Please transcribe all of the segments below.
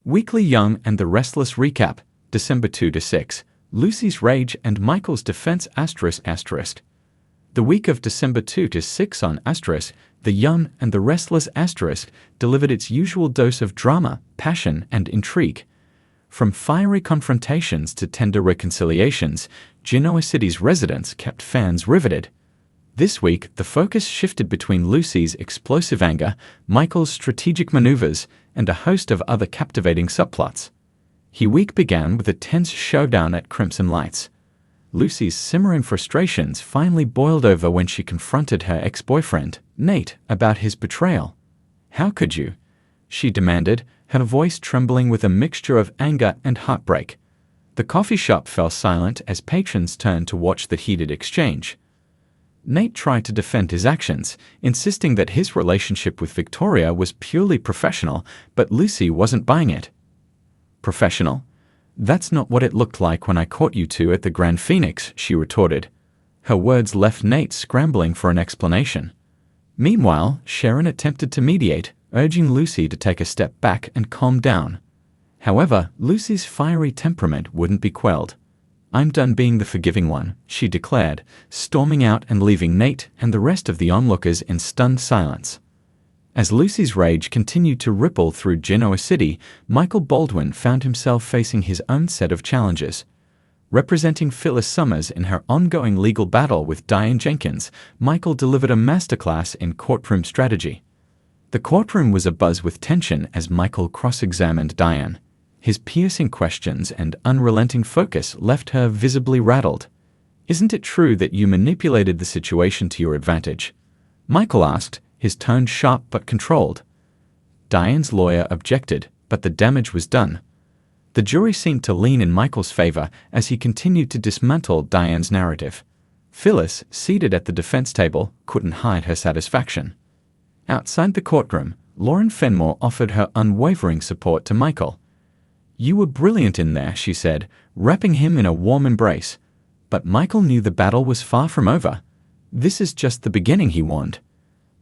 Weekly Young and the Restless recap, December 2–6, Lucy's rage and Michael's defense ***. The week of December 2–6 on ***, The Young and the Restless *** delivered its usual dose of drama, passion, and intrigue. From fiery confrontations to tender reconciliations, Genoa City's residents kept fans riveted. This week, the focus shifted between Lucy's explosive anger, Michael's strategic maneuvers, and a host of other captivating subplots. The week began with a tense showdown at Crimson Lights. Lucy's simmering frustrations finally boiled over when she confronted her ex-boyfriend, Nate, about his betrayal. "How could you?" she demanded, her voice trembling with a mixture of anger and heartbreak. The coffee shop fell silent as patrons turned to watch the heated exchange. Nate tried to defend his actions, insisting that his relationship with Victoria was purely professional, but Lucy wasn't buying it. "Professional? That's not what it looked like when I caught you two at the Grand Phoenix," she retorted. Her words left Nate scrambling for an explanation. Meanwhile, Sharon attempted to mediate, urging Lucy to take a step back and calm down. However, Lucy's fiery temperament wouldn't be quelled. "I'm done being the forgiving one," she declared, storming out and leaving Nate and the rest of the onlookers in stunned silence. As Lucy's rage continued to ripple through Genoa City, Michael Baldwin found himself facing his own set of challenges. Representing Phyllis Summers in her ongoing legal battle with Diane Jenkins, Michael delivered a masterclass in courtroom strategy. The courtroom was abuzz with tension as Michael cross-examined Diane. His piercing questions and unrelenting focus left her visibly rattled. "Isn't it true that you manipulated the situation to your advantage?" Michael asked, his tone sharp but controlled. Diane's lawyer objected, but the damage was done. The jury seemed to lean in Michael's favor as he continued to dismantle Diane's narrative. Phyllis, seated at the defense table, couldn't hide her satisfaction. Outside the courtroom, Lauren Fenmore offered her unwavering support to Michael. "You were brilliant in there," she said, wrapping him in a warm embrace. But Michael knew the battle was far from over. "This is just the beginning," he warned.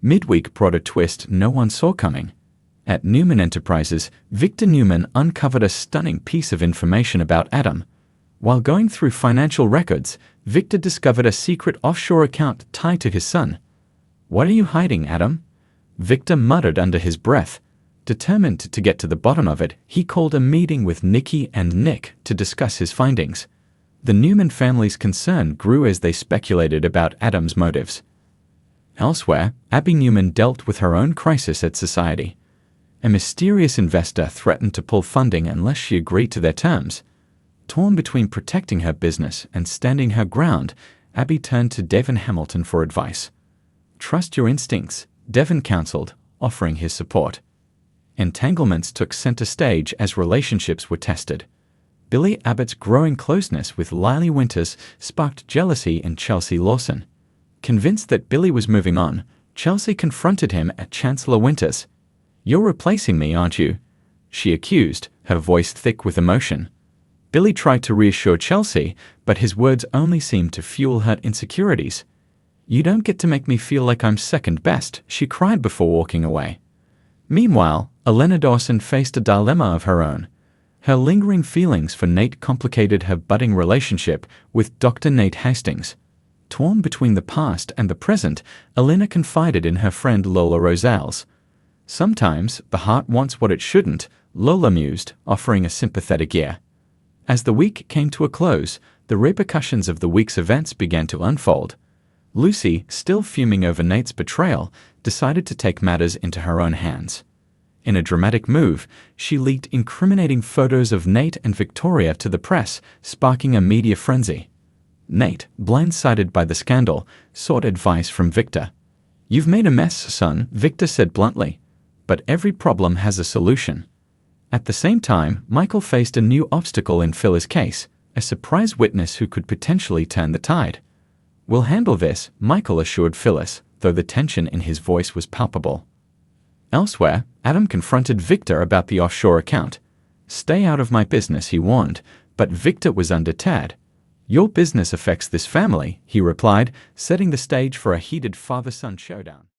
Midweek brought a twist no one saw coming. At Newman Enterprises, Victor Newman uncovered a stunning piece of information about Adam. While going through financial records, Victor discovered a secret offshore account tied to his son. "What are you hiding, Adam?" Victor muttered under his breath. Determined to get to the bottom of it, he called a meeting with Nikki and Nick to discuss his findings. The Newman family's concern grew as they speculated about Adam's motives. Elsewhere, Abby Newman dealt with her own crisis at Society. A mysterious investor threatened to pull funding unless she agreed to their terms. Torn between protecting her business and standing her ground, Abby turned to Devin Hamilton for advice. "Trust your instincts," Devin counseled, offering his support. Entanglements took center stage as relationships were tested. Billy Abbott's growing closeness with Lily Winters sparked jealousy in Chelsea Lawson. Convinced that Billy was moving on, Chelsea confronted him at Chancellor Winters. "You're replacing me, aren't you?" she accused, her voice thick with emotion. Billy tried to reassure Chelsea, but his words only seemed to fuel her insecurities. "You don't get to make me feel like I'm second best," she cried before walking away. Meanwhile, Elena Dawson faced a dilemma of her own. Her lingering feelings for Nate complicated her budding relationship with Dr. Nate Hastings. Torn between the past and the present, Elena confided in her friend Lola Rosales. "Sometimes the heart wants what it shouldn't," Lola mused, offering a sympathetic ear. As the week came to a close, the repercussions of the week's events began to unfold. Lucy, still fuming over Nate's betrayal, decided to take matters into her own hands. In a dramatic move, she leaked incriminating photos of Nate and Victoria to the press, sparking a media frenzy. Nate, blindsided by the scandal, sought advice from Victor. "You've made a mess, son," Victor said bluntly. "But every problem has a solution." At the same time, Michael faced a new obstacle in Phyllis' case, a surprise witness who could potentially turn the tide. "We'll handle this," Michael assured Phyllis, though the tension in his voice was palpable. Elsewhere, Adam confronted Victor about the offshore account. "Stay out of my business," he warned, but Victor was undeterred. "Your business affects this family," he replied, setting the stage for a heated father-son showdown.